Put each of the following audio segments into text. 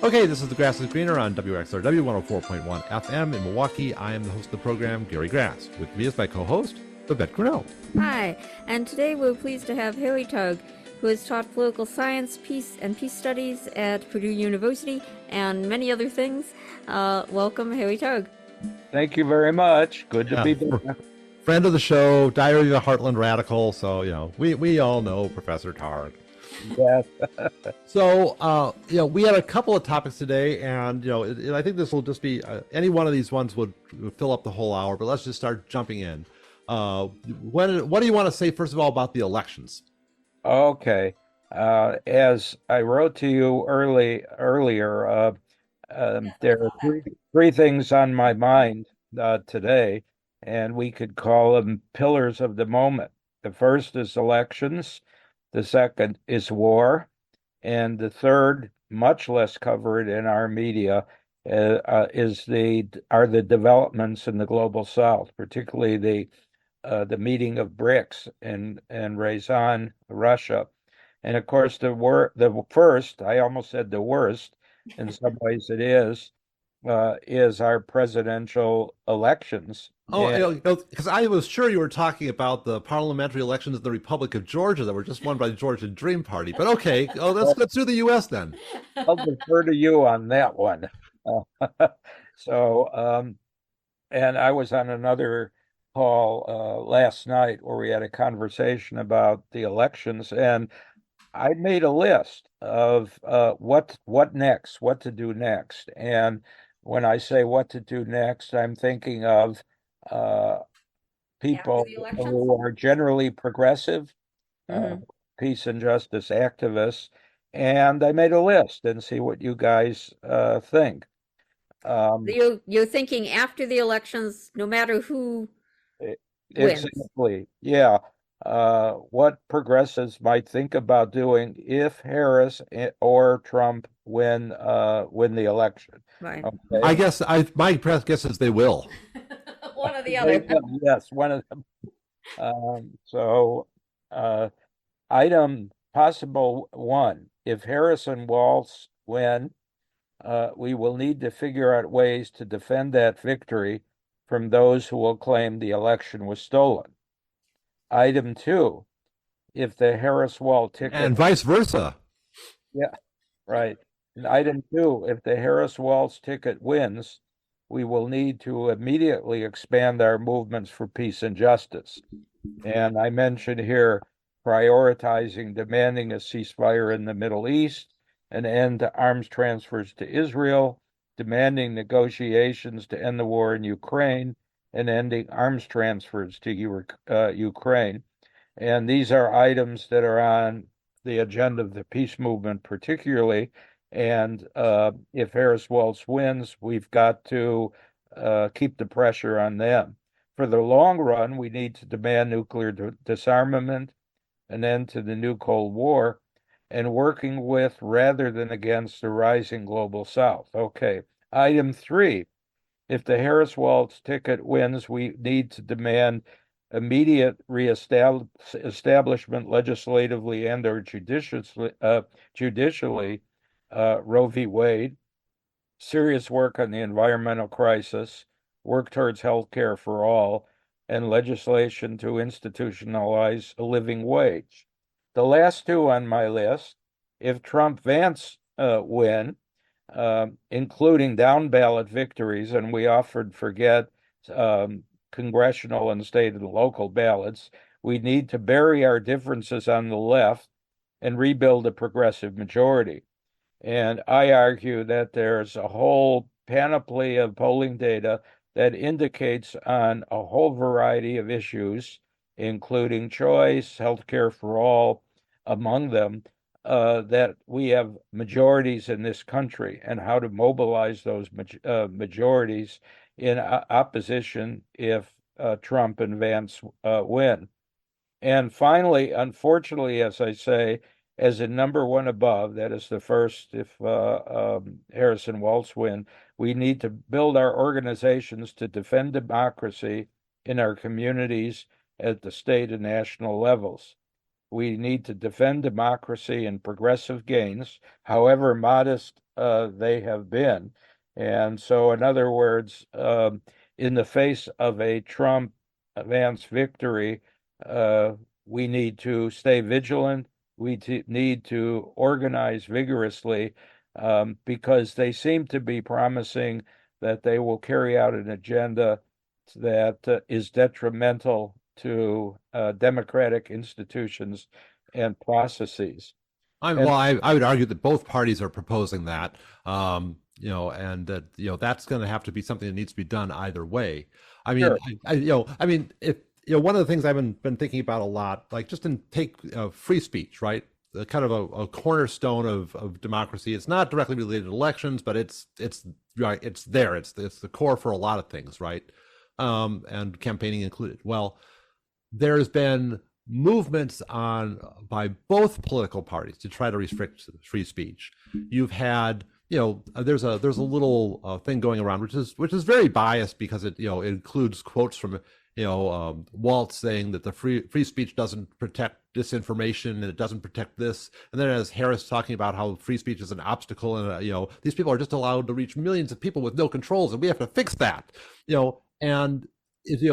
Okay, this is The Grass is Greener on WXRW 104.1 FM in Milwaukee. I am the host of the program, Gary Grass. With me is my co-host, Babette Cornell. Hi, and today we're pleased to have Harry Targ, who has taught political science, peace studies at Purdue University, and many other things. Welcome, Harry Targ. Thank you very much. Good to be back. Friend of the show, Diary of a Heartland Radical. So, we all know Professor Targ. Yes. So, we had a couple of topics today, and, I think this will just be, any one of these ones would fill up the whole hour, but let's just start jumping in. What do you want to say, first of all, about the elections? Okay. As I wrote to you earlier, there are three things on my mind today, and we could call them pillars of the moment. The first is elections. The second is war. And the third, much less covered in our media, are the developments in the global south, particularly the meeting of BRICS in Ryazan, Russia. And of course, the first, I almost said the worst, in some ways it is our presidential elections. Because I was sure you were talking about the parliamentary elections in the Republic of Georgia that were just won by the Georgia Dream Party. But okay, let's do the U.S. then. I'll defer to you on that one. And I was on another call last night where we had a conversation about the elections, and I made a list of what next, what to do next. And when I say what to do next, I'm thinking of people who are generally progressive, peace and justice activists, and I made a list and see what you guys think. You're thinking after the elections, no matter who wins. Exactly, yeah. What progressives might think about doing if Harris or Trump win the election. Right. Okay? I guess my guess is they will. One or the other. Yes, one of them. Item possible one, if Harris and Walz win, we will need to figure out ways to defend that victory from those who will claim the election was stolen. Item two, if the Harris-Walz ticket... And vice versa. Yeah, right. And item two, if the Harris-Walz ticket wins, we will need to immediately expand our movements for peace and justice. And I mentioned here prioritizing demanding a ceasefire in the Middle East, an end to arms transfers to Israel, demanding negotiations to end the war in Ukraine, and ending arms transfers to Ukraine. And these are items that are on the agenda of the peace movement particularly. And if Harris-Walz wins, we've got to keep the pressure on them. For the long run, we need to demand nuclear disarmament, an end to the new Cold War, and working with rather than against the rising global south. Okay. Item three, if the Harris-Walz ticket wins, we need to demand immediate reestablishment legislatively and or judicially, Roe v. Wade, serious work on the environmental crisis, work towards health care for all, and legislation to institutionalize a living wage. The last two on my list, if Trump-Vance win, including down-ballot victories, and we often forget congressional and state and local ballots, we need to bury our differences on the left and rebuild a progressive majority. And I argue that there's a whole panoply of polling data that indicates on a whole variety of issues, including choice, healthcare for all, among them, that we have majorities in this country, and how to mobilize those majorities in opposition if Trump and Vance win. And finally, unfortunately, as I say, as a number one above, that is the first if Harris and Walz win, we need to build our organizations to defend democracy in our communities at the state and national levels. We need to defend democracy and progressive gains, however modest they have been. And so, in other words, in the face of a Trump Vance victory, we need to stay vigilant. We need to organize vigorously because they seem to be promising that they will carry out an agenda that is detrimental to democratic institutions and processes. And I would argue that both parties are proposing that, and that that's going to have to be something that needs to be done either way. I mean, sure, if one of the things I've been thinking about a lot, like just in take free speech, right? Kind of a cornerstone of democracy. It's not directly related to elections, but it's right. It's there. It's the core for a lot of things, right? And campaigning included. Well, there's been movements on by both political parties to try to restrict free speech. You've had there's a little thing going around which is very biased because it it includes quotes from Walt saying that the free speech doesn't protect disinformation and it doesn't protect this, and then as Harris talking about how free speech is an obstacle and these people are just allowed to reach millions of people with no controls and we have to fix that, and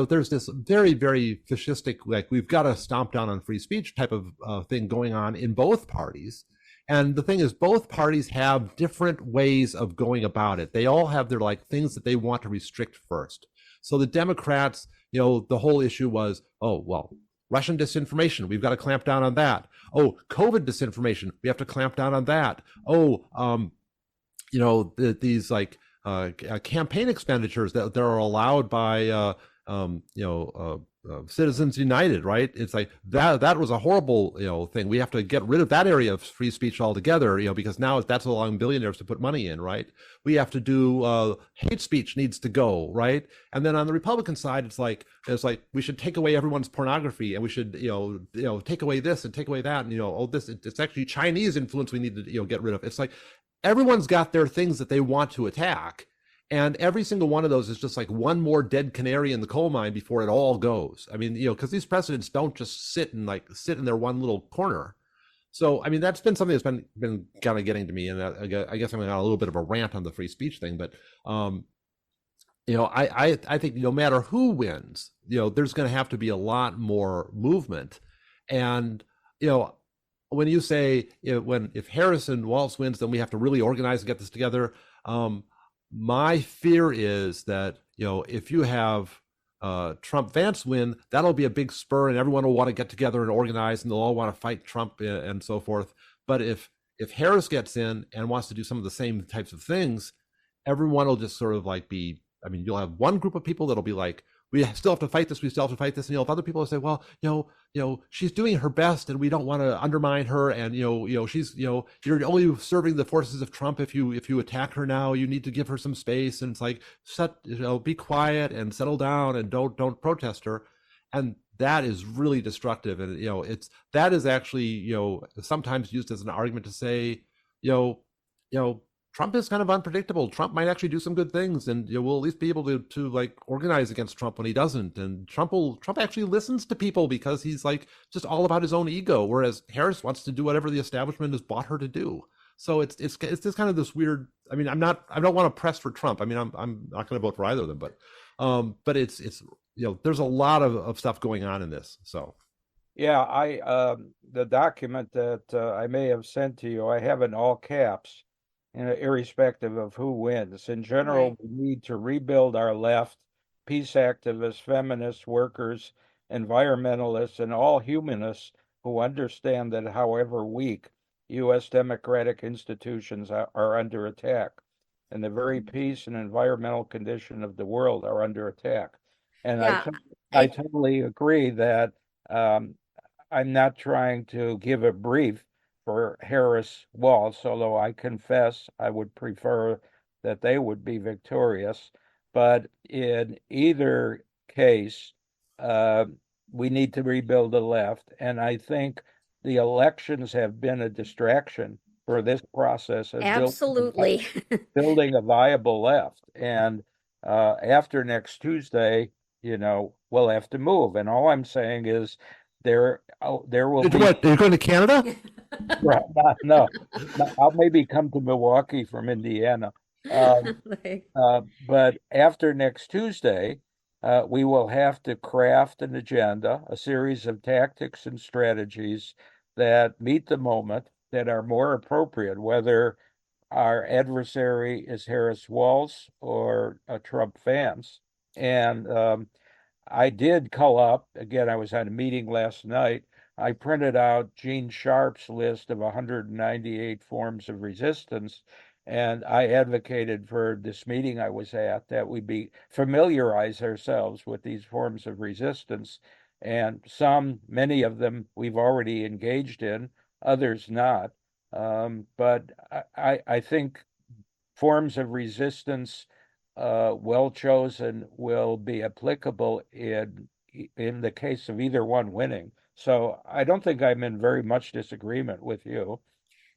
there's this very, very fascistic, like we've got to stomp down on free speech type of thing going on in both parties. And the thing is, both parties have different ways of going about it. They all have their like things that they want to restrict first. So the Democrats, the whole issue was, oh, well, Russian disinformation, we've got to clamp down on that. Oh, COVID disinformation, we have to clamp down on that. Oh, these like campaign expenditures that are allowed by Citizens United, right? It's like that was a horrible thing. We have to get rid of that area of free speech altogether, because now that's allowing billionaires to put money in, right? We have to do hate speech needs to go, right? And then on the Republican side, it's like we should take away everyone's pornography and we should take away this and take away that, and it's actually Chinese influence we need to get rid of. It's like everyone's got their things that they want to attack. And every single one of those is just like one more dead canary in the coal mine before it all goes. I mean, because these presidents don't just sit in their one little corner. So, I mean, that's been something that's been kind of getting to me. And I guess I'm on a little bit of a rant on the free speech thing. But, I think no matter who wins, there's going to have to be a lot more movement. And, when you say, if Harrison Walz wins, then we have to really organize and get this together. My fear is that, if you have Trump Vance win, that'll be a big spur and everyone will want to get together and organize and they'll all want to fight Trump and so forth. But if Harris gets in and wants to do some of the same types of things, everyone will just sort of like you'll have one group of people that'll be like, we still have to fight this, we still have to fight this. And if other people will say, well, she's doing her best and we don't want to undermine her. And, she's, you're only serving the forces of Trump if you attack her now, you need to give her some space. And it's like, be quiet and settle down and don't protest her. And that is really destructive. And, that is actually, sometimes used as an argument to say, Trump is kind of unpredictable. Trump might actually do some good things, and we'll at least be able to like organize against Trump when he doesn't. And Trump actually listens to people because he's like just all about his own ego, whereas Harris wants to do whatever the establishment has bought her to do. So it's just kind of this weird. I mean, I don't want to press for Trump. I mean, I'm not going to vote for either of them, but it's there's a lot of stuff going on in this. So. Yeah, the document that I may have sent to you, I have in all caps. Irrespective of who wins. In general, Right. we need to rebuild our left, peace activists, feminists, workers, environmentalists, and all humanists who understand that however weak, U.S. democratic institutions are under attack, and the very peace and environmental condition of the world are under attack. And Yeah. I totally agree that I'm not trying to give a brief for Harris Walz, although I confess I would prefer that they would be victorious. But in either case, we need to rebuild the left. And I think the elections have been a distraction for this process of Absolutely. building a viable left. And after next Tuesday, we'll have to move. And all I'm saying is there will be. What? You're going to Canada? Right. No, no, I'll maybe come to Milwaukee from Indiana. Um, Like, but after next Tuesday, we will have to craft an agenda, a series of tactics and strategies that meet the moment, that are more appropriate, whether our adversary is Harris Walz or Trump fans. And I did call up, again, I was at a meeting last night. I printed out Gene Sharp's list of 198 forms of resistance, and I advocated for this meeting I was at that we be familiarize ourselves with these forms of resistance. And many of them we've already engaged in, others not. But I think forms of resistance, well chosen, will be applicable in the case of either one winning. So I don't think I'm in very much disagreement with you.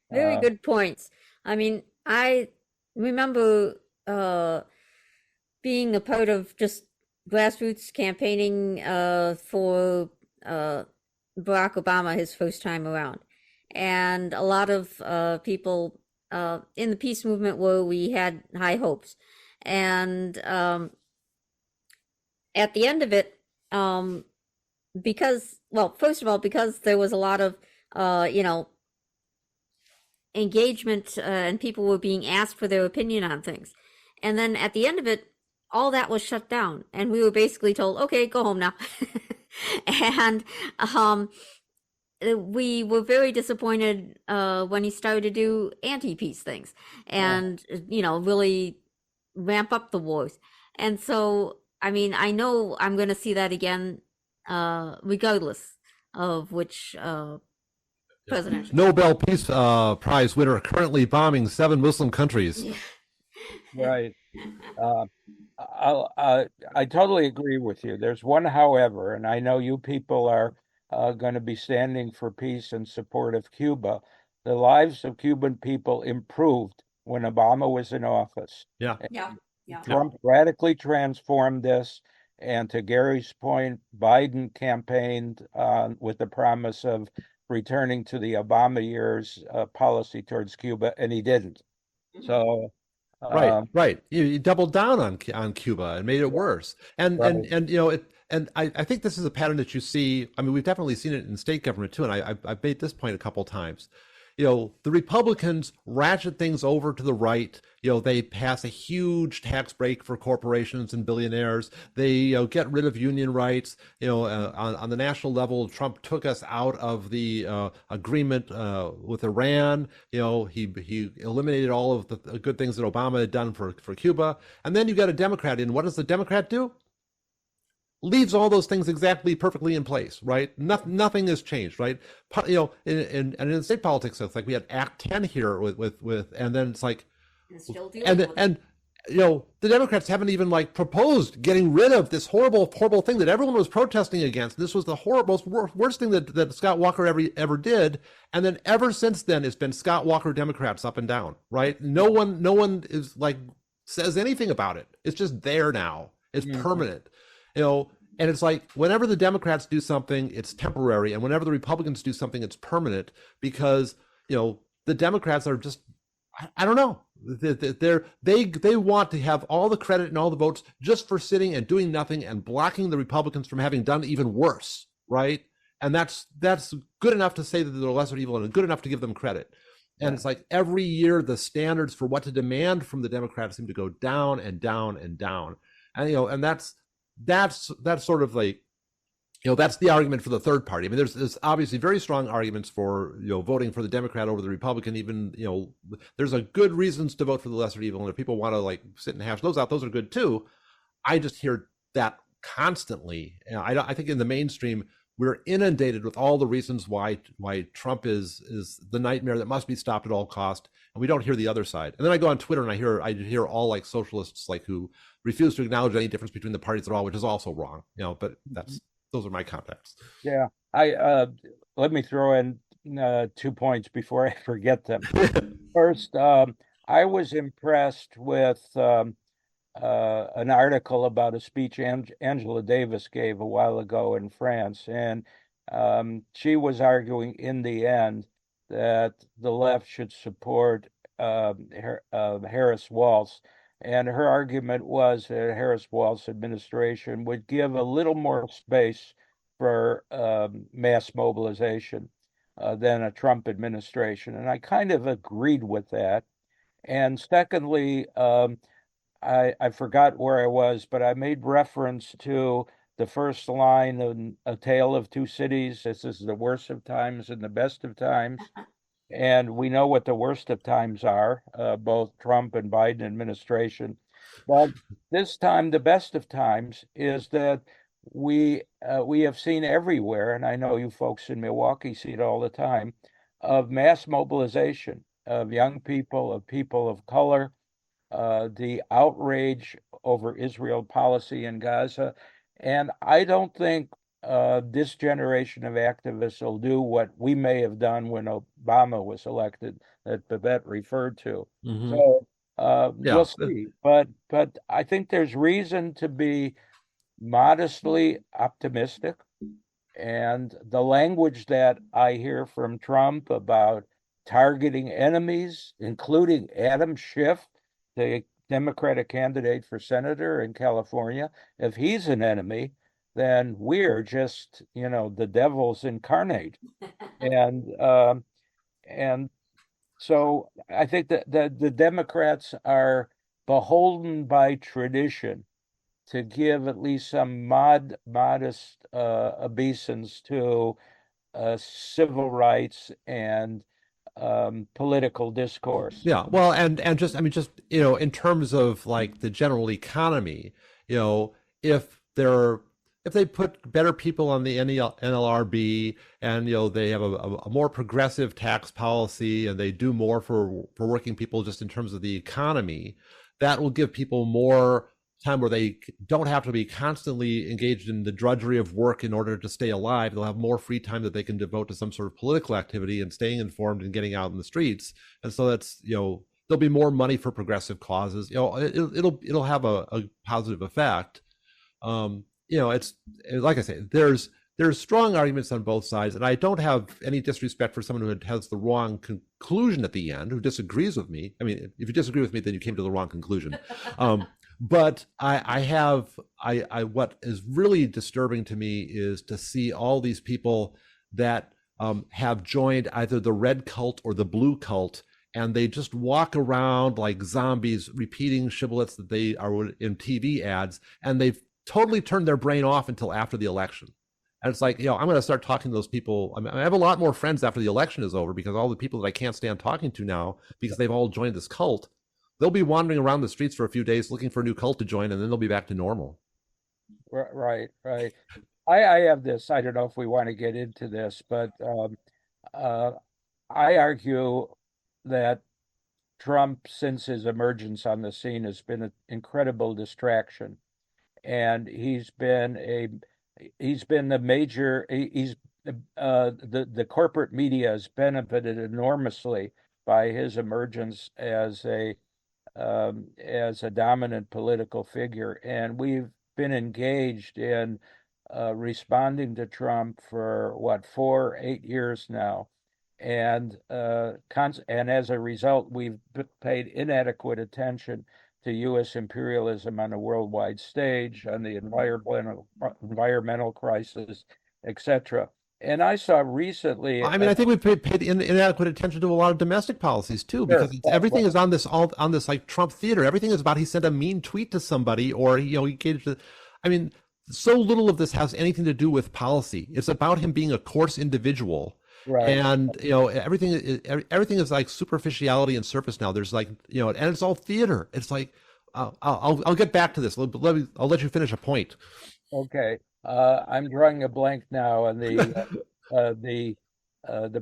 very Uh, good points. I mean, I remember being a part of just grassroots campaigning for Barack Obama his first time around. And a lot of people in the peace movement where we had high hopes. And at the end of it, because, well, first of all, because there was a lot of, you know, engagement and people were being asked for their opinion on things. And then at the end of it, all that was shut down. And we were basically told, okay, go home now. And we were very disappointed when he started to do anti-peace things and, you know, really ramp up the wars. And so, I mean, I know I'm going to see that again, regardless of which president. Nobel Peace Prize winner currently bombing 7 Muslim countries. right. Uh, I totally agree with you. There's one however, and I know you people are going to be standing for peace and support of Cuba. The lives of Cuban people improved when Obama was in office. Yeah. Yeah, yeah. Trump radically transformed this. And to Gary's point, Biden campaigned with the promise of returning to the Obama years policy towards Cuba, and he didn't. So, Right, um, right. You doubled down on Cuba and made it worse. And you know it. And I think this is a pattern that you see. I mean, we've definitely seen it in state government too. And I've made this point a couple of times. You know, the Republicans ratchet things over to the right. You know, they pass a huge tax break for corporations and billionaires. They, you know, get rid of union rights. You know, on the national level, Trump took us out of the agreement with Iran. You know, he eliminated all of the good things that Obama had done for Cuba. And then you got a Democrat in. What does the Democrat do? Leaves all those things exactly perfectly in place, right? Nothing has changed, right? You know, in state politics, it's like we had Act 10 here with and then it's like, and you know, the Democrats haven't even like proposed getting rid of this horrible thing that everyone was protesting against. This was the most worst thing that Scott Walker ever did, and then ever since then it's been Scott Walker Democrats up and down, right? No one is like says anything about it. It's just there now. It's permanent. You know, and it's like whenever the Democrats do something, it's temporary, and whenever the Republicans do something, it's permanent because you know the Democrats are just I don't know they want to have all the credit and all the votes just for sitting and doing nothing and blocking the Republicans from having done even worse, right? And that's good enough to say that they're lesser evil and good enough to give them credit. And it's like every year the standards for what to demand from the Democrats seem to go down and down and down, and you know, and that's sort of like, you know, that's the argument for the third party. I mean, there's obviously very strong arguments for, you know, voting for the Democrat over the Republican. Even, you know, there's a good reasons to vote for the lesser evil, and if people want to like sit and hash those out, those are good too. I just hear that constantly. And I think in the mainstream we're inundated with all the reasons why Trump is the nightmare that must be stopped at all cost, and we don't hear the other side. And then I go on Twitter and I hear all like socialists like who refuse to acknowledge any difference between the parties at all, which is also wrong. You know, but those are my contacts. yeah, let me throw in 2 points before I forget them. First, I was impressed with an article about a speech Angela Davis gave a while ago in France, and she was arguing in the end that the left should support Harris Walz. And her argument was that Harris Walz administration would give a little more space for mass mobilization than a Trump administration. And I kind of agreed with that. And secondly, I forgot where I was, but I made reference to the first line in A Tale of Two Cities. This is the worst of times and the best of times. And we know what the worst of times are, both Trump and Biden administration. But this time, the best of times is that we have seen everywhere, and I know you folks in Milwaukee see it all the time, of mass mobilization of young people, of people of color, the outrage over Israel policy in Gaza. And I don't think this generation of activists will do what we may have done when Obama was elected, that Babette referred to. Hmm. So Yeah. we'll see. But I think there's reason to be modestly optimistic. And the language that I hear from Trump about targeting enemies, including Adam Schiff, the Democratic candidate for senator in California, if he's an enemy, then we're just, the devils incarnate. And and so I think that the Democrats are beholden by tradition to give at least some modest obeisance to civil rights and political discourse. Yeah, well, and just I mean, just in terms of like the general economy, you know, if they're if they put better people on the NLRB, and they have a more progressive tax policy, and they do more for working people just in terms of the economy, that will give people more time where they don't have to be constantly engaged in the drudgery of work in order to stay alive. They'll have more free time that they can devote to some sort of political activity and staying informed and getting out in the streets. And so that's, there'll be more money for progressive causes. It'll have a positive effect. It's like I say, there's strong arguments on both sides, and I don't have any disrespect for someone who has the wrong conclusion at the end, who disagrees with me. I mean, if you disagree with me, then you came to the wrong conclusion. But what is really disturbing to me is to see all these people that have joined either the red cult or the blue cult, and they just walk around like zombies, repeating shibboleths that they are in TV ads, and they've totally turned their brain off until after the election. And it's like, I'm going to start talking to those people. I mean, I have a lot more friends after the election is over, because all the people that I can't stand talking to now, because they've all joined this cult, they'll be wandering around the streets for a few days looking for a new cult to join, and then they'll be back to normal. Right. I have this. I don't know if we want to get into this, but I argue that Trump, since his emergence on the scene, has been an incredible distraction, and he's been the major. The corporate media has benefited enormously by his emergence as a dominant political figure. And we've been engaged in responding to Trump for 8 years now. And as a result, we've paid inadequate attention to U.S. imperialism on a worldwide stage, on the environmental crisis, etc. And I saw recently. I mean, I think we've paid inadequate attention to a lot of domestic policies too, because everything is on this like Trump theater. Everything is about he sent a mean tweet to somebody, or he engaged. I mean, so little of this has anything to do with policy. It's about him being a coarse individual. Right. And everything is like superficiality and surface now. There's like and it's all theater. It's like I'll get back to this. I'll let you finish a point. Okay. I'm drawing a blank now on the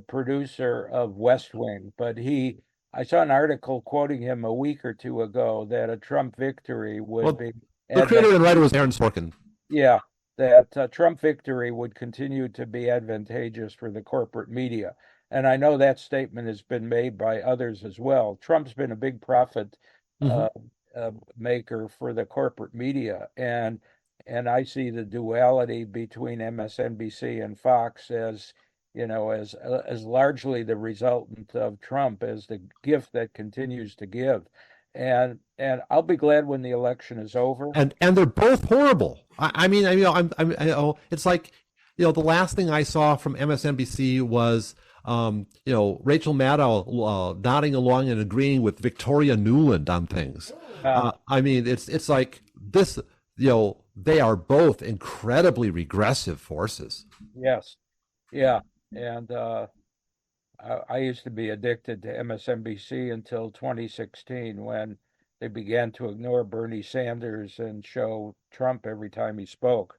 producer of West Wing, but I saw an article quoting him a week or two ago that a Trump victory would be. The creator and writer was Aaron Sorkin. Yeah, that Trump victory would continue to be advantageous for the corporate media. And I know that statement has been made by others as well. Trump's been a big profit maker for the corporate media. And I see the duality between MSNBC and Fox as as largely the resultant of Trump, as the gift that continues to give. And I'll be glad when the election is over. And they're both horrible. It's like, the last thing I saw from MSNBC was, Rachel Maddow nodding along and agreeing with Victoria Nuland on things. It's like this, they are both incredibly regressive forces. Yes. Yeah. And I used to be addicted to MSNBC until 2016, when they began to ignore Bernie Sanders and show Trump every time he spoke.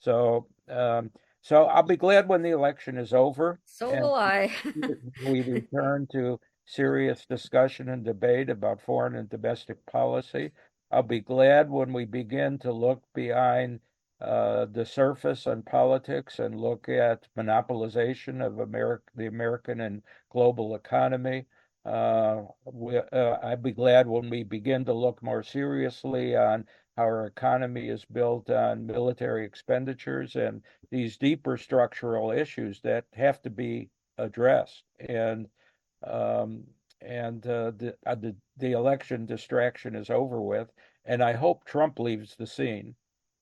So I'll be glad when the election is over. So will I. We return to serious discussion and debate about foreign and domestic policy. I'll be glad when we begin to look behind the surface on politics and look at monopolization of the American and global economy. I'd be glad when we begin to look more seriously on how our economy is built on military expenditures and these deeper structural issues that have to be addressed. And the election distraction is over with, and I hope Trump leaves the scene,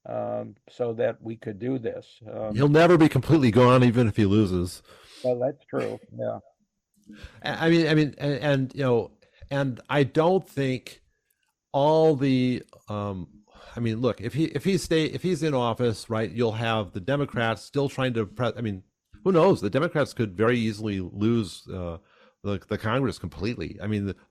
so that we could do this. He'll never be completely gone, even if he loses. Well, that's true. Yeah. And I don't think all the look, if he's in office, right, you'll have the Democrats still trying to who knows? The Democrats could very easily lose the Congress completely.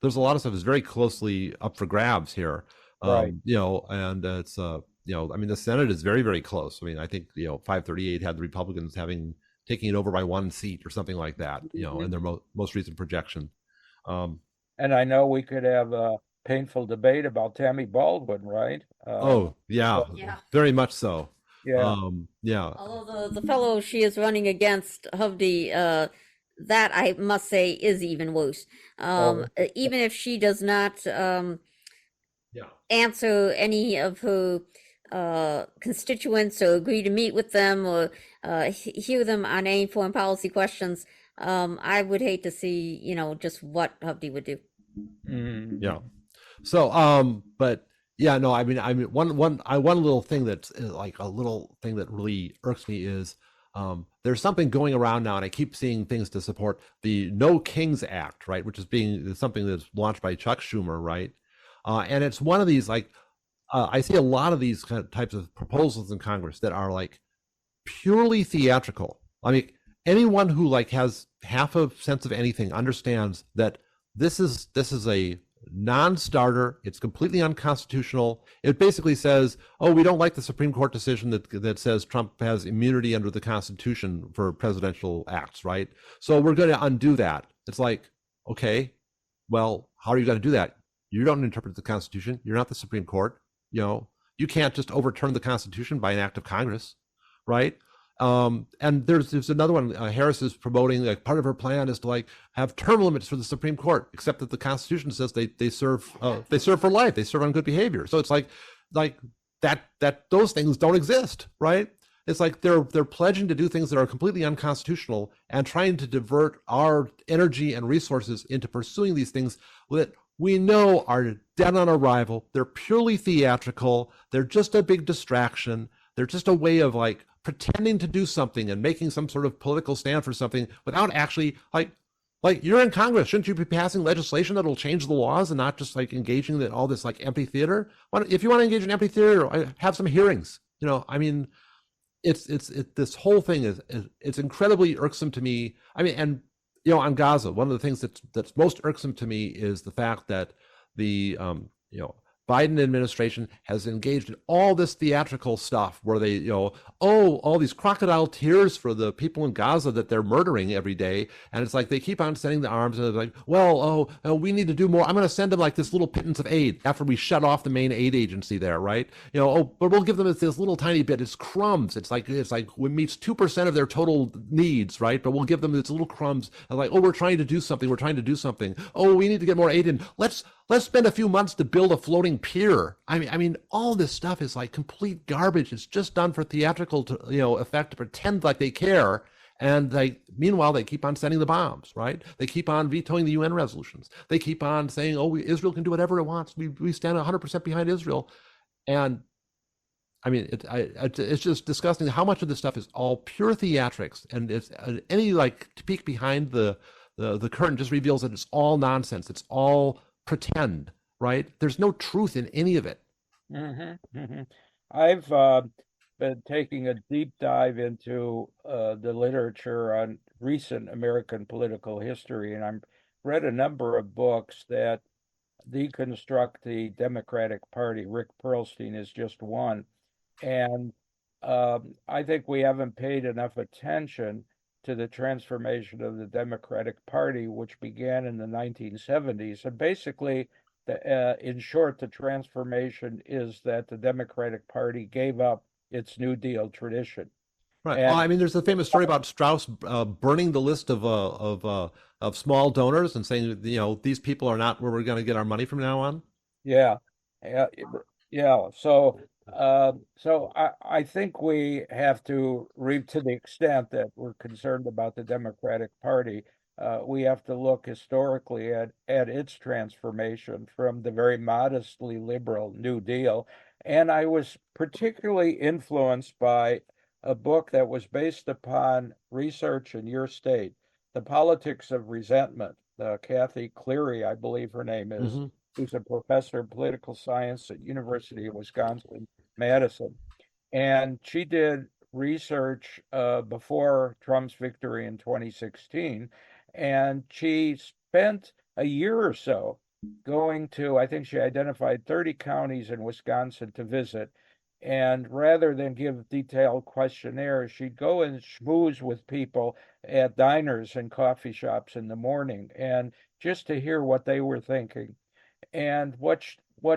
There's a lot of stuff that's very closely up for grabs here. Right. And it's the Senate is very, very close. I think 538 had the Republicans taking it over by 1 seat or something like that, in their most recent projection. And I know we could have a painful debate about Tammy Baldwin, right? Very much so. Yeah. Although the fellow she is running against, Hovde, that I must say is even worse. Even if she does not answer any of her constituents or agree to meet with them or hear them on any foreign policy questions, I would hate to see, just what Hovde would do. Mm. Yeah. So, but yeah, no, one little thing that's like a little thing that really irks me is, there's something going around now, and I keep seeing things to support the No Kings Act, right, which is something that's launched by Chuck Schumer, right, and it's one of these I see a lot of these kind of types of proposals in Congress that are like purely theatrical. Anyone who has half a sense of anything understands that this is a non-starter. It's completely unconstitutional. It basically says, oh, we don't like the Supreme Court decision that says Trump has immunity under the Constitution for presidential acts, right? So we're going to undo that. It's like, okay, well, how are you going to do that? You don't interpret the Constitution. You're not the Supreme Court. You can't just overturn the Constitution by an act of Congress, right? And there's another one. Harris is promoting, part of her plan is to have term limits for the Supreme Court, except that the Constitution says they serve for life. They serve on good behavior. So it's like that those things don't exist, right? It's like they're pledging to do things that are completely unconstitutional and trying to divert our energy and resources into pursuing these things that we know are dead on arrival. They're purely theatrical. They're just a big distraction. They're just a way of pretending to do something and making some sort of political stand for something without actually you're in Congress. Shouldn't you be passing legislation that'll change the laws and not just engaging in all this empty theater? If you want to engage in empty theater, have some hearings. It's this whole thing it's incredibly irksome to me. On Gaza, one of the things that's most irksome to me is the fact that the Biden administration has engaged in all this theatrical stuff where they, all these crocodile tears for the people in Gaza that they're murdering every day. And it's like they keep on sending the arms and they're like, we need to do more. I'm going to send them this little pittance of aid after we shut off the main aid agency there, right? But we'll give them this little tiny bit. It's crumbs. It's like it meets 2% of their total needs, right? But we'll give them this little crumbs. And we're trying to do something. We're trying to do something. Oh, we need to get more aid in. Let's spend a few months to build a floating pier. All this stuff is complete garbage. It's just done for theatrical effect to pretend like they care. And meanwhile, they keep on sending the bombs, right? They keep on vetoing the UN resolutions. They keep on saying, "Oh, Israel can do whatever it wants. We stand 100% behind Israel." And I mean, it's just disgusting how much of this stuff is all pure theatrics, and it's any to peek behind the curtain just reveals that it's all nonsense. It's all pretend, right? There's no truth in any of it. Mm-hmm, mm-hmm. I've been taking a deep dive into the literature on recent American political history, and I've read a number of books that deconstruct the Democratic Party. Rick Perlstein is just one. And I think we haven't paid enough attention to the transformation of the Democratic Party, which began in the 1970s. And basically, in short, the transformation is that the Democratic Party gave up its New Deal tradition. Right. And Well, I mean, there's a famous story about Strauss burning the list of small donors and saying, these people are not where we're going to get our money from now on. yeah, yeah, yeah. So I think we have to read to the extent that we're concerned about the Democratic Party. We have to look historically at its transformation from the very modestly liberal New Deal. And I was particularly influenced by a book that was based upon research in your state, The Politics of Resentment. Kathy Cleary, I believe her name is, Mm-hmm. who's a professor of political science at University of Wisconsin-Madison. And she did research before Trump's victory in 2016. And she spent a year or so going to, I think she identified 30 counties in Wisconsin to visit. And rather than give detailed questionnaires, she'd go and schmooze with people at diners and coffee shops in the morning and just to hear what they were thinking. And what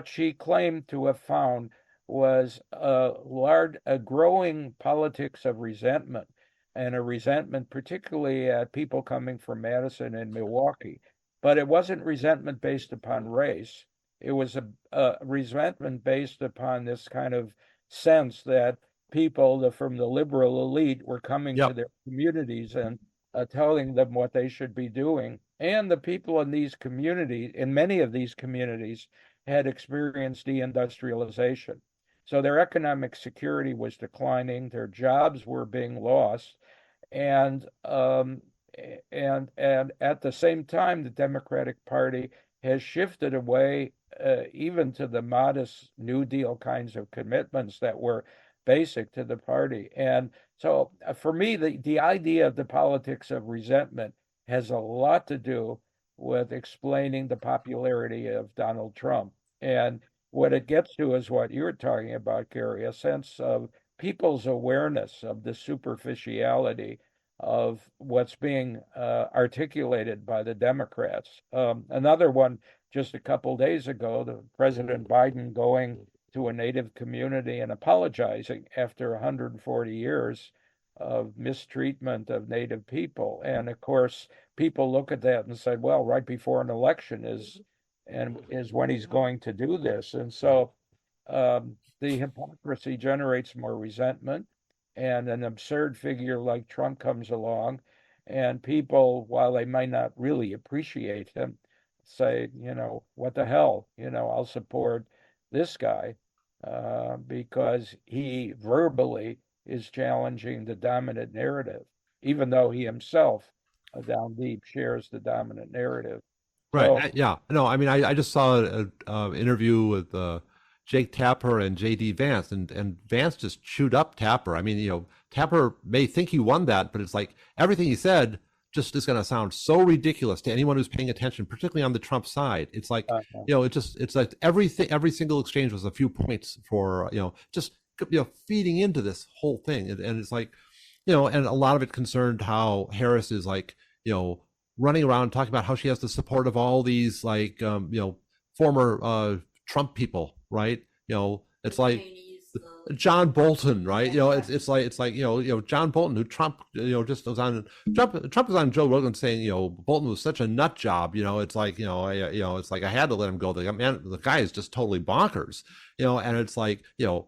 she claimed to have found was a growing politics of resentment, and a resentment particularly at people coming from Madison and Milwaukee. But it wasn't resentment based upon race. It was a resentment based upon this kind of sense that people from the liberal elite were coming to Yep. their communities and telling them what they should be doing. And the people in these communities, in many of these communities, had experienced deindustrialization. So their economic security was declining, their jobs were being lost, and and at the same time, the Democratic Party has shifted away even to the modest New Deal kinds of commitments that were basic to the party. And so for me, the idea of the politics of resentment has a lot to do with explaining the popularity of Donald Trump. And what it gets to is what you were talking about, Gary, a sense of people's awareness of the superficiality of what's being articulated by the Democrats. Another one just a couple days ago, the President Biden going to a Native community and apologizing after 140 years of mistreatment of Native people. And of course, people look at that and say, well, right before an election is when he's going to do this. And so the hypocrisy generates more resentment, and an absurd figure like Trump comes along, and people, while they might not really appreciate him, say, what the hell, I'll support this guy because he verbally is challenging the dominant narrative, even though he himself, down deep, shares the dominant narrative. Right. So, Yeah. No, I mean, I just saw an interview with Jake Tapper and J.D. Vance, and Vance just chewed up Tapper. I mean, Tapper may think he won that, but it's like everything he said just is going to sound so ridiculous to anyone who's paying attention, particularly on the Trump side. It's like, it's like every single exchange was a few points for, just, feeding into this whole thing. And it's like, and a lot of it concerned how Harris is like, running around talking about how she has the support of all these former Trump people, right? It's like John Bolton, right? It's like John Bolton, who Trump just was on. Trump was on Joe Rogan saying Bolton was such a nut job. It's like it's like I had to let him go. The guy is just totally bonkers. And it's like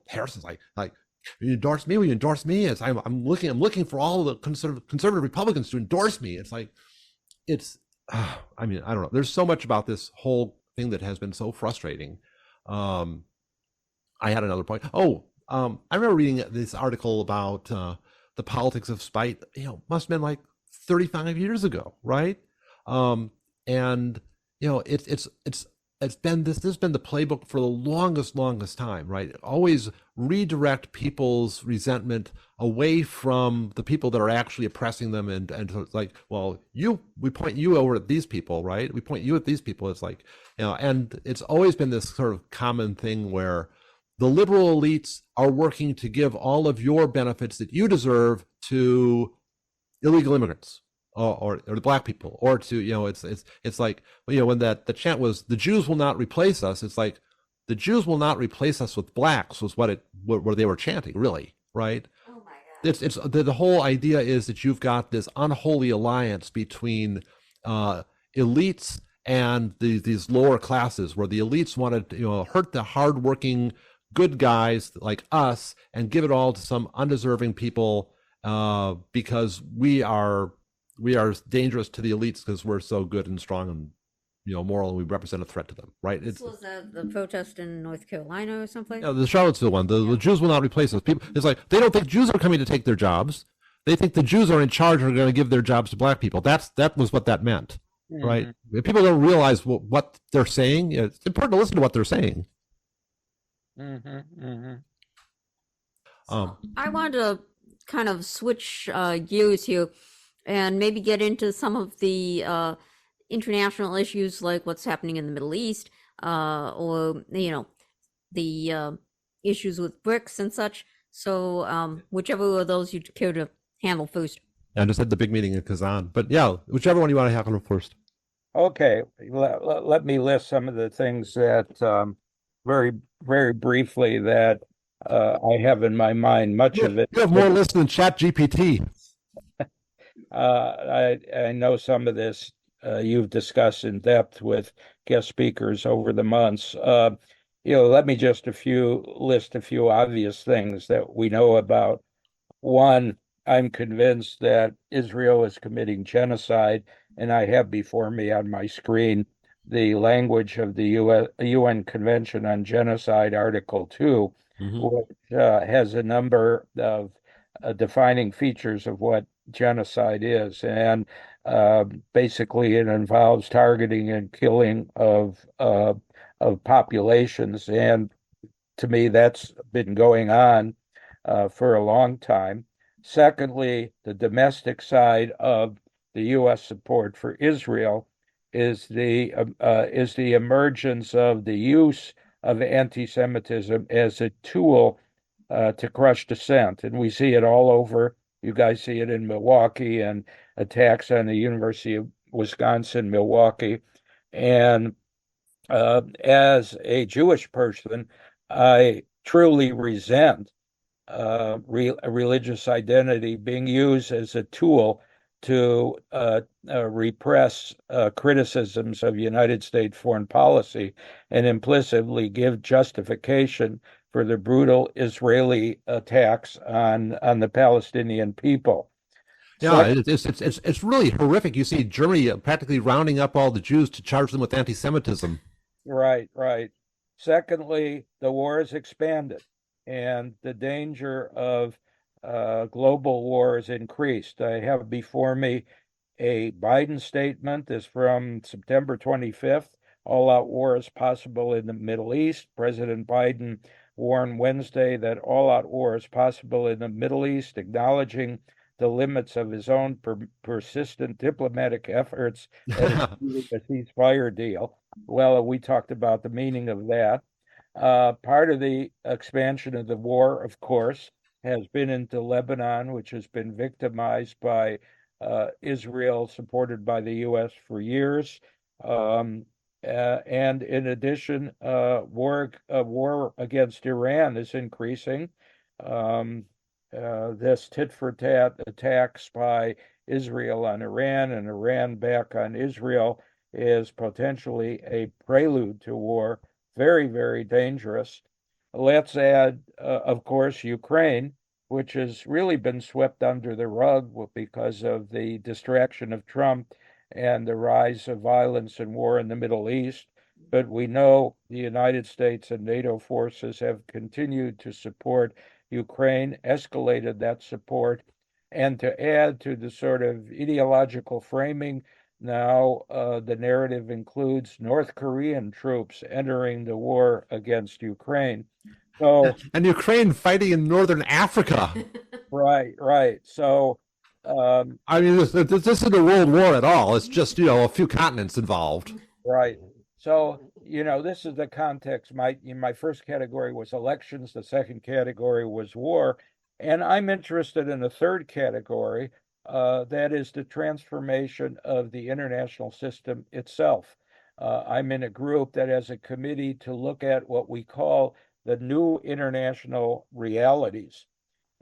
Harrison's like You endorse me. Will you endorse me? It's I'm looking for all the conservative Republicans to endorse me. It's like it's. I mean, I don't know. There's so much about this whole thing that has been so frustrating. Um, I had another point. Oh, I remember reading this article about the politics of spite. Must have been like 35 years ago, right? Um, and it's been this has been the playbook for the longest time, right? Always redirect people's resentment away from the people that are actually oppressing them, and so it's like, well, we point you over at these people, right? We point you at these people. It's like, and it's always been this sort of common thing where the liberal elites are working to give all of your benefits that you deserve to illegal immigrants or the black people, or to it's like, when that the chant was, the Jews will not replace us. It's like, the Jews will not replace us with blacks was what they were chanting, really, right? Oh my God. It's the whole idea is that you've got this unholy alliance between elites and these lower classes, where the elites want to hurt the hardworking good guys like us and give it all to some undeserving people, because we are dangerous to the elites because we're so good and strong and moral, and we represent a threat to them, right? This was the protest in North Carolina or something. The Charlottesville one. The Jews will not replace us. People, it's like, they don't think Jews are coming to take their jobs. They think the Jews are in charge and are going to give their jobs to black people. That was what that meant, right? If people don't realize what they're saying, it's important to listen to what they're saying. I wanted to kind of switch gears here and maybe get into some of the international issues, like what's happening in the Middle East, or the issues with BRICS and such. So whichever of those you'd care to handle first. I just had the big meeting in Kazan, but yeah, whichever one you want to handle first. Okay, let me list some of the things that very, very briefly that I have in my mind. Much of it. You have more lists than Chat GPT. I know some of this you've discussed in depth with guest speakers over the months. Let me just list a few obvious things that we know about. One, I'm convinced that Israel is committing genocide, and I have before me on my screen the language of the UN Convention on Genocide, Article 2, which has a number of defining features of what genocide is. And basically, it involves targeting and killing of populations. And to me, that's been going on for a long time. Secondly, the domestic side of the U.S. support for Israel is the emergence of the use of anti-Semitism as a tool to crush dissent, and we see it all over. You guys see it in Milwaukee and attacks on the University of Wisconsin, Milwaukee. And as a Jewish person, I truly resent religious identity being used as a tool to repress criticisms of United States foreign policy and implicitly give justification for the brutal Israeli attacks on the Palestinian people. Yeah, it's really horrific. You see Germany practically rounding up all the Jews to charge them with anti-Semitism. Right, right. Secondly, the war has expanded, and the danger of global war has increased. I have before me a Biden statement. Is from September 25th. All-out war is possible in the Middle East. President Biden warned Wednesday that all-out war is possible in the Middle East, acknowledging the limits of his own persistent diplomatic efforts at achieving a ceasefire deal. Well, we talked about the meaning of that. Part of the expansion of the war, of course, has been into Lebanon, which has been victimized by Israel, supported by the U.S. for years. And in addition, war against Iran is increasing. This tit-for-tat attacks by Israel on Iran and Iran back on Israel is potentially a prelude to war. Very, very dangerous. Let's add, of course, Ukraine, which has really been swept under the rug because of the distraction of Trump and the rise of violence and war in the Middle East. But we know the United States and NATO forces have continued to support Ukraine, escalated that support, and to add to the sort of ideological framing, now the narrative includes North Korean troops entering the war against Ukraine. So, And Ukraine fighting in northern Africa. right, right. So, um, I mean, this isn't a world war at all. It's just, a few continents involved. right. So, this is the context. My first category was elections. The second category was war. And I'm interested in the third category, that is the transformation of the international system itself. I'm in a group that has a committee to look at what we call the new international realities.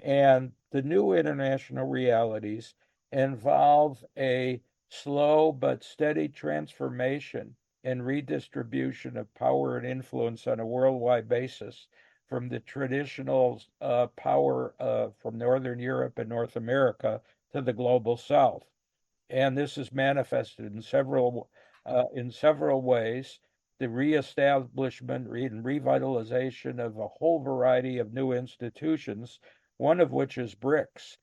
And the new international realities involve a slow but steady transformation and redistribution of power and influence on a worldwide basis from the traditional power from Northern Europe and North America to the global South. And this is manifested in several ways. The reestablishment and revitalization of a whole variety of new institutions, one of which is BRICS,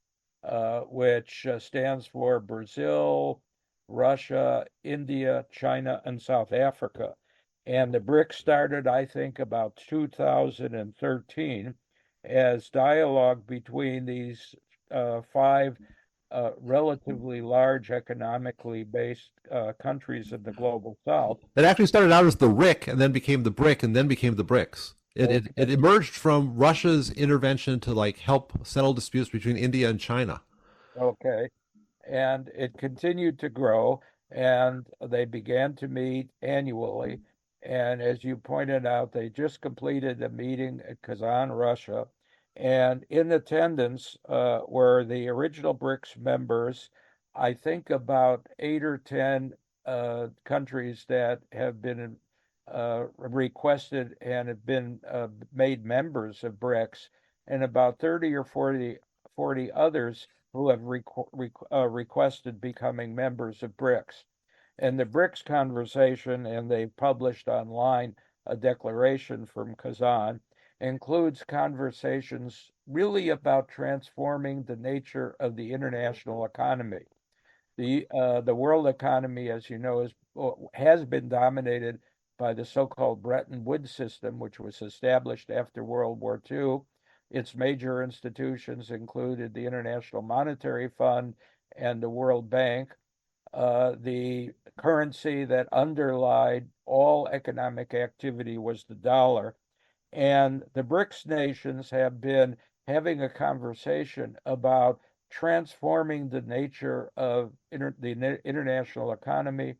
which stands for Brazil, Russia, India, China, and South Africa. And the BRICS started, I think, about 2013 as dialogue between these five relatively large economically based countries in the global South. It actually started out as the RIC and then became the BRIC and then became the BRICS. It emerged from Russia's intervention to help settle disputes between India and China. Okay. And it continued to grow, and they began to meet annually. And as you pointed out, they just completed a meeting at Kazan, Russia. And in attendance were the original BRICS members, I think about 8 or 10 countries that have been requested and have been made members of BRICS, and about 30 or 40 others who have requested becoming members of BRICS. And the BRICS conversation, and they've published online a declaration from Kazan, includes conversations really about transforming the nature of the international economy. The world economy, as you know, has been dominated by the so-called Bretton Woods system, which was established after World War II. Its major institutions included the International Monetary Fund and the World Bank. The currency that underlied all economic activity was the dollar. And the BRICS nations have been having a conversation about transforming the nature of the international economy,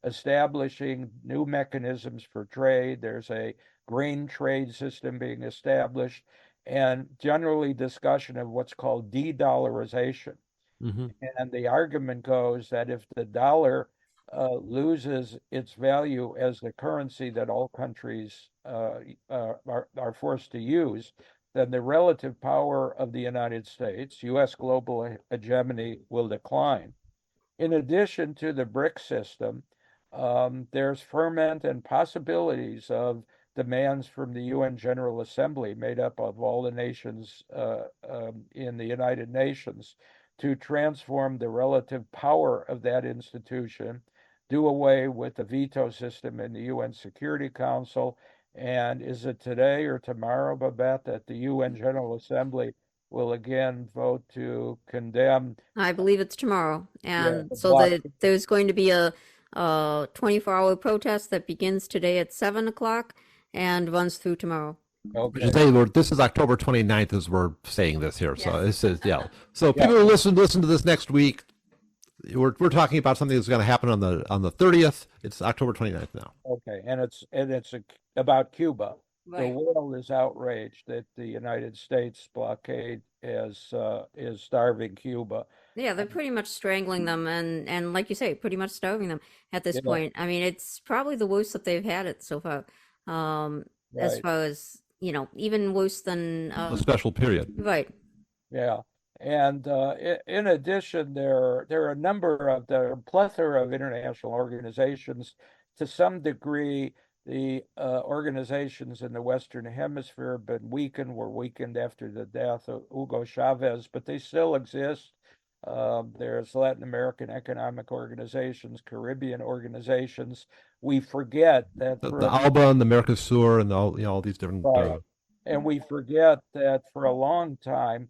establishing new mechanisms for trade. There's a grain trade system being established, and generally discussion of what's called de-dollarization. Mm-hmm. And the argument goes that if the dollar loses its value as the currency that all countries are forced to use, then the relative power of the United States, U.S. global hegemony, will decline. In addition to the BRIC system, there's ferment and possibilities of demands from the UN General Assembly, made up of all the nations in the United Nations, to transform the relative power of that institution, do away with the veto system in the UN Security Council. And is it today or tomorrow, Babette, that the UN General Assembly will again vote to condemn? I believe it's tomorrow. And the so block. there's going to be a 24-hour protest that begins today at 7 o'clock and runs through tomorrow. Okay. This is October 29th as we're saying this here. So Yes. this is, yeah. So people who listen to this next week, we're talking about something that's going to happen on the 30th. It's October 29th now. Okay, and it's about Cuba. The Right. world is outraged that the United States blockade is starving Cuba. Yeah, they're pretty much strangling them and like you say, pretty much starving them at this Yeah. point. I mean, it's probably the worst that they've had it so far. As Right. far as, even worse than A special period. right. Yeah. And in addition, there are a number of the plethora of international organizations. To some degree, the organizations in the Western Hemisphere have been weakened, were weakened after the death of Hugo Chavez, but they still exist. There's Latin American economic organizations, Caribbean organizations. We forget that The ALBA and the Mercosur and all these different. right. And we forget that for a long time,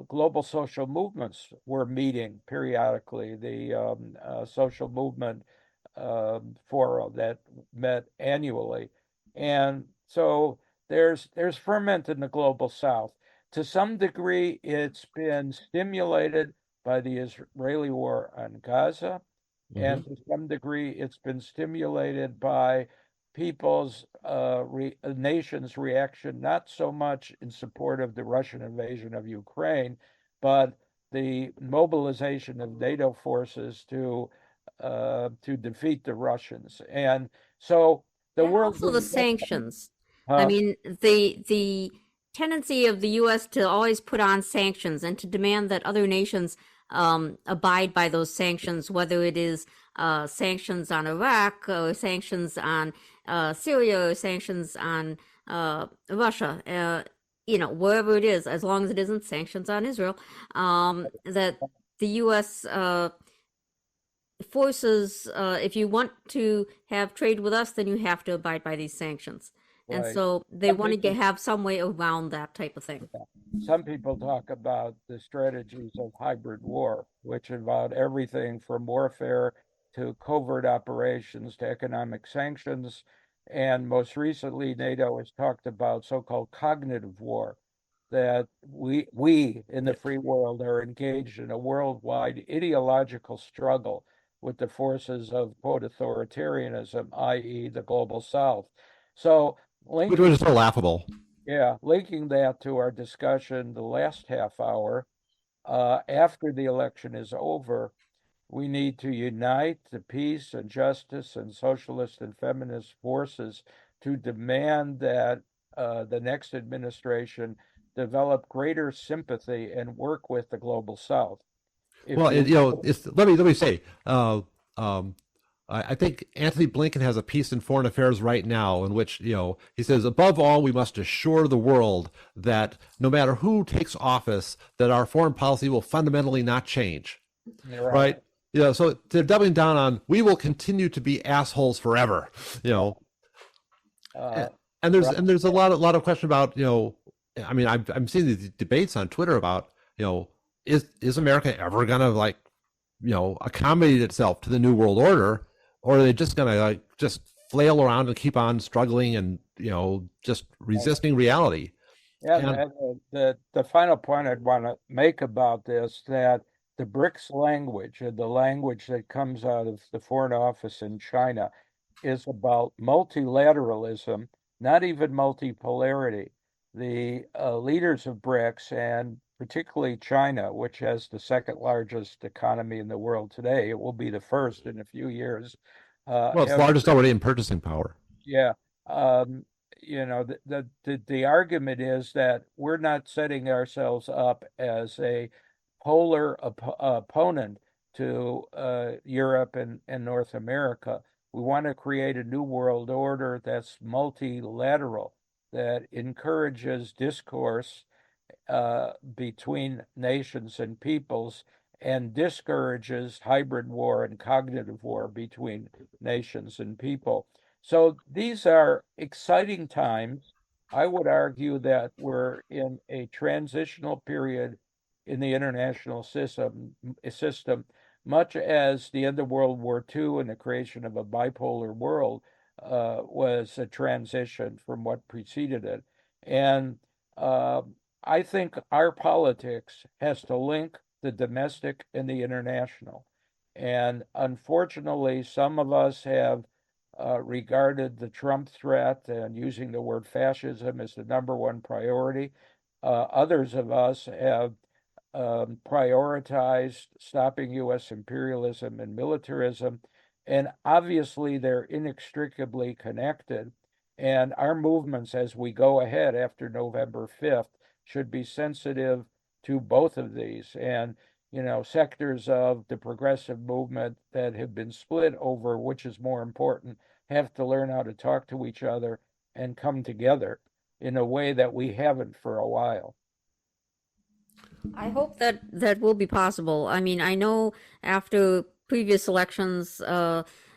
global social movements were meeting periodically. The social movement forum that met annually, and so there's ferment in the global South. To some degree, it's been stimulated by the Israeli war on Gaza, and to some degree, it's been stimulated by people's nation's reaction, not so much in support of the Russian invasion of Ukraine, but the mobilization of NATO forces to defeat the Russians. And so the And world also the sanctions. I uh, mean, the tendency of the U.S. to always put on sanctions and to demand that other nations abide by those sanctions, whether it is sanctions on Iraq or sanctions on Syria or sanctions on Russia, wherever it is, as long as it isn't sanctions on Israel, that the U.S. Forces, if you want to have trade with us, then you have to abide by these sanctions. And right. so they Some want to people, have some way around that type of thing. some people talk about the strategies of hybrid war, which involve everything from warfare to covert operations to economic sanctions. And most recently, NATO has talked about so-called cognitive war, that we in the free world are engaged in a worldwide ideological struggle with the forces of quote authoritarianism, i.e., the global South. So Which was linking, so laughable. yeah, linking that to our discussion the last half hour, after the election is over, we need to unite the peace and justice and socialist and feminist forces to demand that the next administration develop greater sympathy and work with the global South. If Well, you let me say, I think Anthony Blinken has a piece in Foreign Affairs right now in which he says, above all, we must assure the world that no matter who takes office, that our foreign policy will fundamentally not change. right, Right? So they're doubling down on we will continue to be assholes forever. uh, And there's right, and there's a lot of question about I mean I'm seeing these debates on Twitter about is America ever gonna accommodate itself to the new world order, or are they just gonna just flail around and keep on struggling and just resisting reality? and, And the final point I'd want to make about this, that the BRICS language, the language that comes out of the Foreign Office in China, is about multilateralism, not even multipolarity. The leaders of BRICS, and particularly China, which has the second largest economy in the world today, it will be the first in a few years, well, it's have largest already in purchasing power. yeah. Um, the argument is that we're not setting ourselves up as a polar opponent to Europe and North America. We want to create a new world order that's multilateral, that encourages discourse between nations and peoples and discourages hybrid war and cognitive war between nations and people. So these are exciting times. I would argue that we're in a transitional period in the international system, much as the end of World War II and the creation of a bipolar world was a transition from what preceded it. And uh, I think our politics has to link the domestic and the international. And unfortunately, some of us have regarded the Trump threat and using the word fascism as the number one priority. Others of us have prioritized stopping U.S. imperialism and militarism. And obviously, they're inextricably connected. And our movements as we go ahead after November 5th should be sensitive to both of these. And, sectors of the progressive movement that have been split over which is more important have to learn how to talk to each other and come together in a way that we haven't for a while. I hope that that will be possible. I mean, I know after previous elections,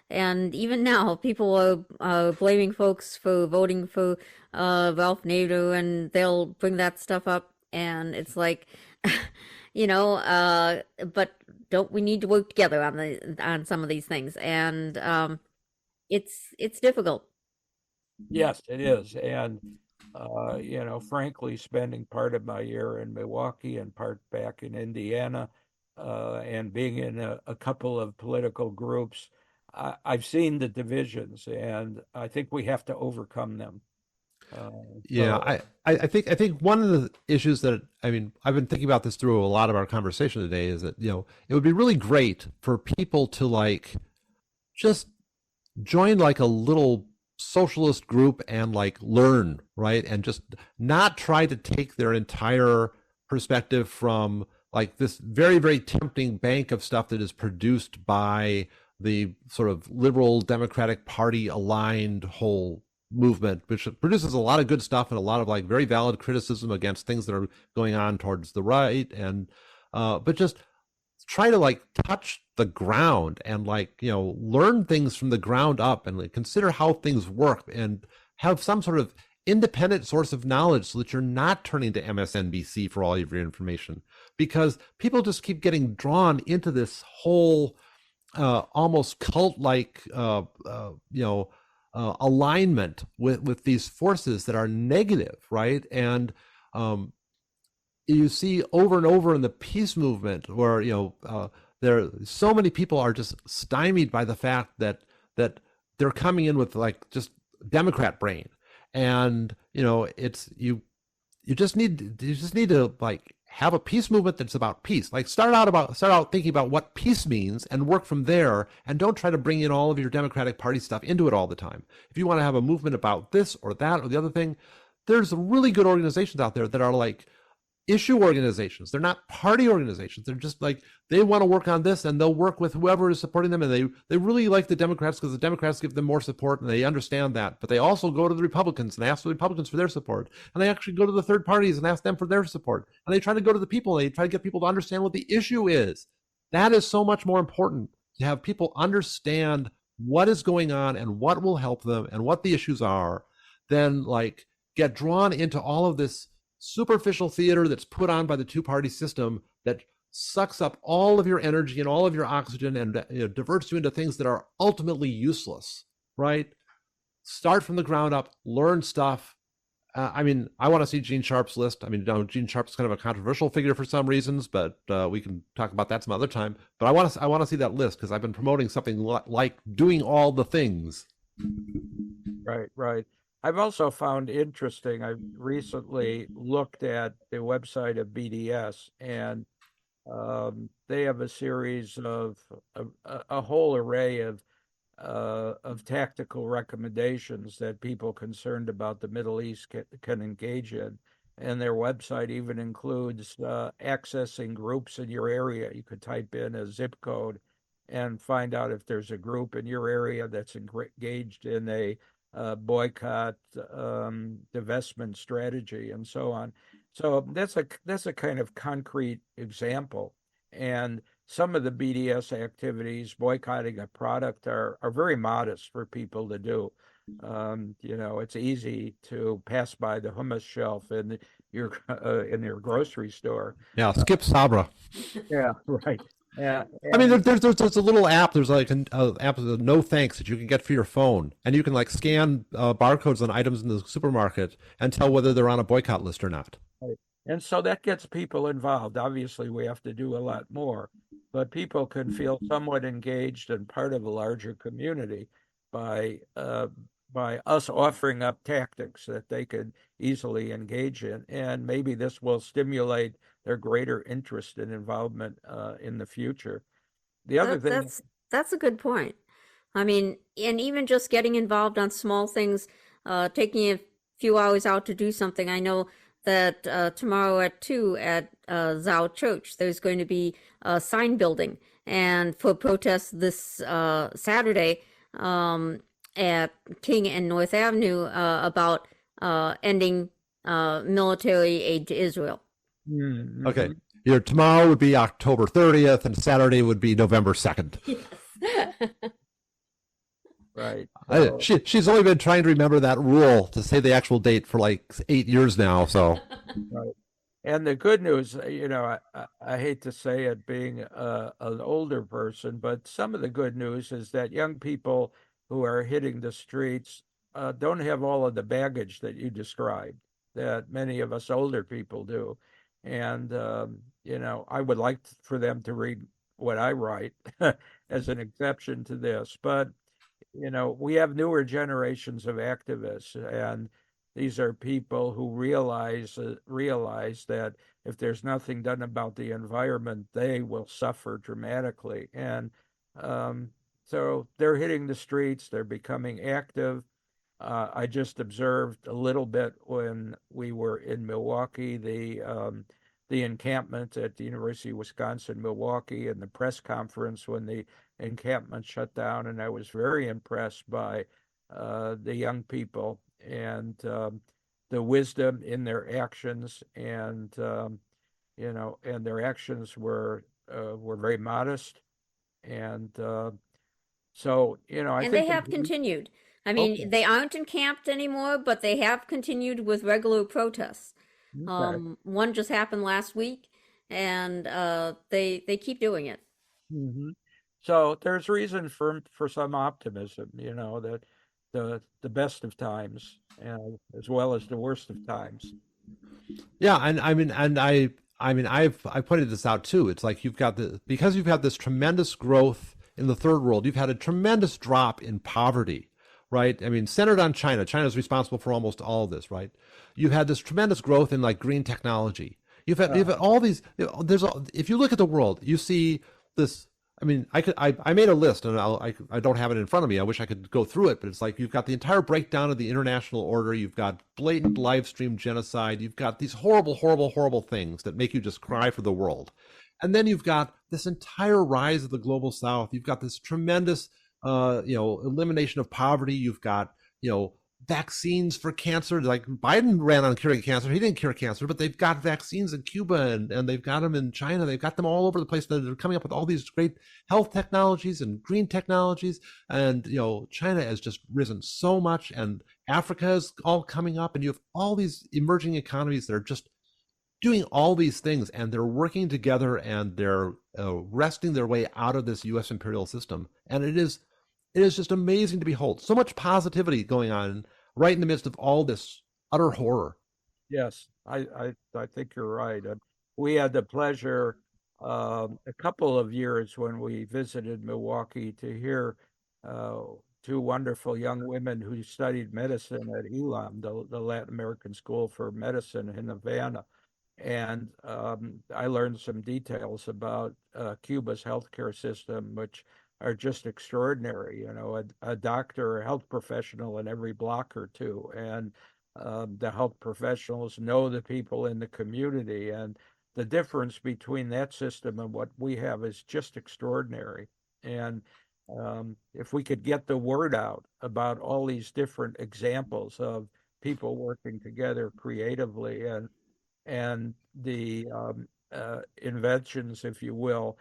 and even now, people are blaming folks for voting for Ralph Nader, and they'll bring that stuff up, and it's like, but don't we need to work together on some of these things? And it's difficult. Yes, it is. And, frankly, spending part of my year in Milwaukee and part back in Indiana, and being in a couple of political groups, I've seen the divisions, and I think we have to overcome them. Yeah, So, I think one of the issues that I've been thinking about this through a lot of our conversation today is that it would be really great for people to like just join like a little socialist group and like learn, right? And just not try to take their entire perspective from like this very, very tempting bank of stuff that is produced by the sort of liberal Democratic Party aligned whole movement, which produces a lot of good stuff and a lot of like very valid criticism against things that are going on towards the right. And but just try to like touch the ground and like learn things from the ground up and like consider how things work and have some sort of independent source of knowledge so that you're not turning to MSNBC for all of your information, because people just keep getting drawn into this whole almost cult-like alignment with these forces that are negative, right? And you see over and over in the peace movement where there so many people are just stymied by the fact that they're coming in with like just Democrat brain, and it's you just need to like have a peace movement that's about peace. Like start out thinking about what peace means and work from there, and don't try to bring in all of your Democratic Party stuff into it all the time. If you want to have a movement about this or that or the other thing, there's really good organizations out there that are like issue organizations. They're not party organizations. They're just like they want to work on this, and they'll work with whoever is supporting them, and they really like the Democrats because the Democrats give them more support, and they understand that. But they also go to the Republicans and ask the Republicans for their support, and they actually go to the third parties and ask them for their support, and they try to go to the people, and they try to get people to understand what the issue is. That is so much more important, to have people understand what is going on and what will help them and what the issues are, than like get drawn into all of this superficial theater that's put on by the two-party system that sucks up all of your energy and all of your oxygen and diverts you into things that are ultimately useless, right? Start from the ground up, learn stuff. I want to see Gene Sharp's list. Gene Sharp's kind of a controversial figure for some reasons, but we can talk about that some other time. But I want to see that list because I've been promoting something like doing all the things. right, right. I've also found interesting, I've recently looked at the website of BDS, and they have a series of a whole array of tactical recommendations that people concerned about the Middle East can engage in. And their website even includes accessing groups in your area. You could type in a zip code and find out if there's a group in your area that's engaged in a boycott, divestment strategy, and so on. So that's a kind of concrete example. And some of the BDS activities, boycotting a product, are very modest for people to do. It's easy to pass by the hummus shelf in your grocery store. Yeah, skip Sabra. Yeah, right. Yeah, there's a little app. There's like an app with no thanks that you can get for your phone, and you can like scan barcodes on items in the supermarket and tell whether they're on a boycott list or not. right. And so that gets people involved. Obviously, we have to do a lot more, but people can feel somewhat engaged and part of a larger community by us offering up tactics that they could easily engage in, and maybe this will stimulate their greater interest and involvement in the future. The other That, thing, that's a good point. I mean, and even just getting involved on small things taking a few hours out to do something. I know that tomorrow at 2 at Zao Church, there's going to be sign building. And for protests this Saturday at King and North Avenue about ending military aid to Israel. Mm-hmm. Okay. Your tomorrow would be October 30th, and Saturday would be November 2nd. Yes. Right. She's only been trying to remember that rule to say the actual date for like 8 years now. So, right. And the good news, I hate to say it being an older person, but some of the good news is that young people who are hitting the streets don't have all of the baggage that you described, that many of us older people do. And, I would like for them to read what I write as an exception to this. But, we have newer generations of activists, and these are people who realize that if there's nothing done about the environment, they will suffer dramatically. And so they're hitting the streets, they're becoming active. I just observed a little bit when we were in Milwaukee, the encampment at the University of Wisconsin-Milwaukee, and the press conference when the encampment shut down, and I was very impressed by the young people and the wisdom in their actions, and and their actions were very modest, and so I And think they have continued. I mean, okay. they aren't encamped anymore, but they have continued with regular protests. Okay. One just happened last week, and they keep doing it. Mm-hmm. So there's reason for some optimism, that the best of times, as well as the worst of times. yeah, and I've pointed this out too. It's like because you've had this tremendous growth in the third world, you've had a tremendous drop in poverty, right? I mean, centered on China. China's responsible for almost all of this, right? You've had this tremendous growth in like green technology. You've had all these. If you look at the world, you see this. I mean, I made a list, and I don't have it in front of me. I wish I could go through it, but it's like you've got the entire breakdown of the international order. You've got blatant live stream genocide. You've got these horrible, horrible, horrible things that make you just cry for the world. And then you've got this entire rise of the global south. You've got this tremendous, elimination of poverty. You've got, vaccines for cancer. Like Biden ran on curing cancer. He didn't cure cancer, but they've got vaccines in Cuba and they've got them in China. They've got them all over the place. They're coming up with all these great health technologies and green technologies. And, China has just risen so much, and Africa is all coming up, and you have all these emerging economies that are just doing all these things, and they're working together, and they're wresting their way out of this U.S. imperial system. And it is just amazing to behold. So much positivity going on right in the midst of all this utter horror. Yes, I think you're right. We had the pleasure a couple of years when we visited Milwaukee to hear two wonderful young women who studied medicine at ELAM, the Latin American School for Medicine in Havana. And I learned some details about Cuba's healthcare system, which are just extraordinary. A doctor, a health professional in every block or two, and the health professionals know the people in the community, and the difference between that system and what we have is just extraordinary. And if we could get the word out about all these different examples of people working together creatively, and the inventions, if you will,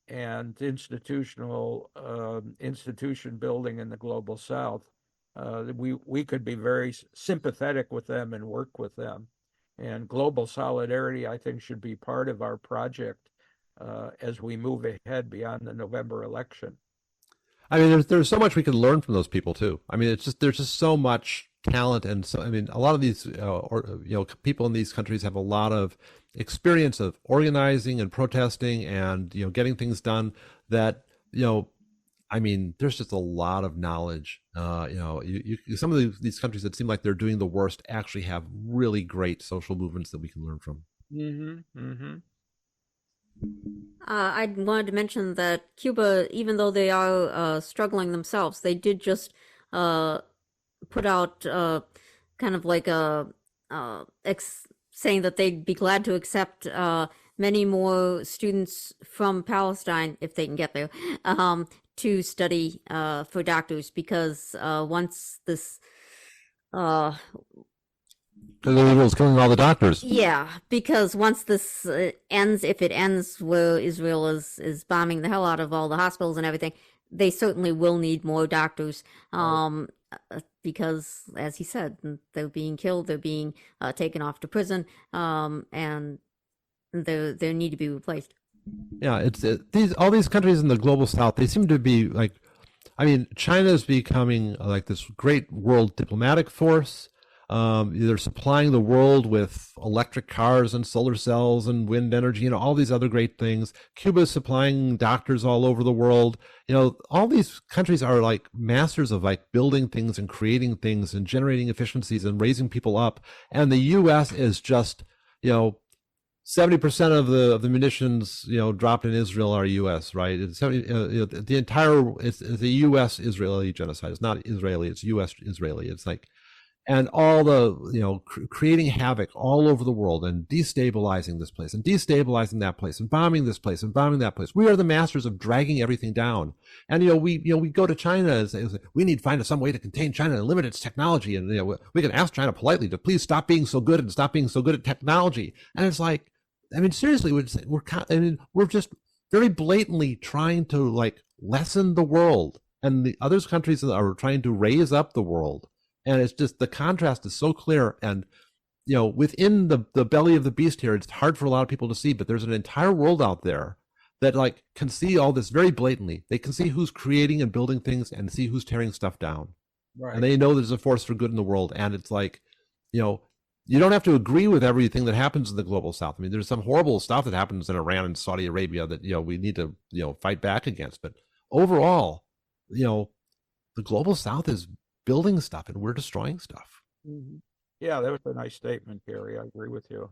and institution building in the global south, we could be very sympathetic with them and work with them. And global solidarity, I think, should be part of our project as we move ahead beyond the November election. I mean, there's so much we can learn from those people too. I mean, there's just so much talent, and so I mean, a lot of these people in these countries have a lot of experience of organizing and protesting and getting things done. That I mean, there's just a lot of knowledge. Some of these countries that seem like they're doing the worst actually have really great social movements that we can learn from. Mm-hmm. Mm-hmm. I wanted to mention that Cuba, even though they are struggling themselves, they did just put out kind of like a saying that they'd be glad to accept many more students from Palestine if they can get there to study for doctors, because once this Israel's killing all the doctors. yeah, because once this ends, if it ends where Israel is bombing the hell out of all the hospitals and everything, they certainly will need more doctors. Because, as he said, they're being killed, they're being taken off to prison, and they need to be replaced. Yeah, all these countries in the global south, they seem to be like, I mean, China is becoming like this great world diplomatic force. They're supplying the world with electric cars and solar cells and wind energy and all these other great things. Cuba is supplying doctors all over the world. All these countries are like masters of like building things and creating things and generating efficiencies and raising people up. And the U.S. is just, 70% of the munitions, dropped in Israel are U.S., right? It's the entire, it's the U.S. Israeli genocide. It's not Israeli, it's U.S. Israeli. It's like, and all the, creating havoc all over the world and destabilizing this place and destabilizing that place and bombing this place and bombing that place. We are the masters of dragging everything down. And, we go to China and say, we need to find some way to contain China and limit its technology. And, we can ask China politely to please stop being so good and stop being so good at technology. And it's like, I mean, seriously, we're just very blatantly trying to like lessen the world, and the other countries are trying to raise up the world. And it's just, the contrast is so clear. And, within the belly of the beast here, it's hard for a lot of people to see, but there's an entire world out there that like can see all this very blatantly. They can see who's creating and building things and see who's tearing stuff down. Right. And they know there's a force for good in the world. And it's like, you don't have to agree with everything that happens in the global south. I mean, there's some horrible stuff that happens in Iran and Saudi Arabia that, we need to, fight back against. But overall, the global south is building stuff and we're destroying stuff. Mm-hmm. Yeah, that was a nice statement, Gary. I agree with you.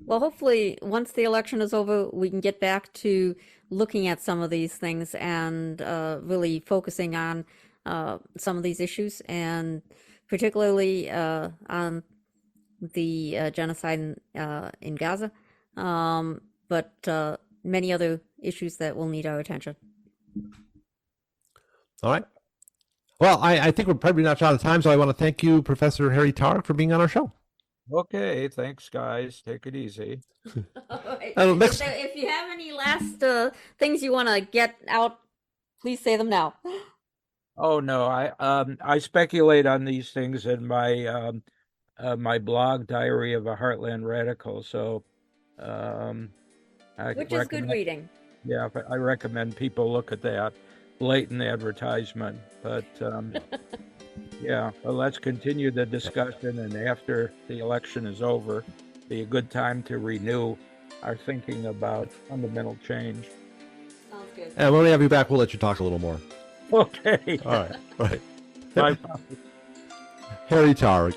Well, hopefully, once the election is over, we can get back to looking at some of these things and really focusing on some of these issues, and particularly on the genocide in Gaza, but many other issues that will need our attention. All right. Well, I think we're probably not out of time, so I want to thank you, Professor Harry Targ, for being on our show. Okay, thanks, guys. Take it easy. Right. If you have any last things you want to get out, please say them now. Oh no, I speculate on these things in my my blog, Diary of a Heartland Radical. So, which is good reading. Yeah, I recommend people look at that. Blatant advertisement, but yeah. Well, let's continue the discussion, and after the election is over, be a good time to renew our thinking about fundamental change. Sounds good. And when we have you back, we'll let you talk a little more. Okay. All right. Bye. Harry Targ.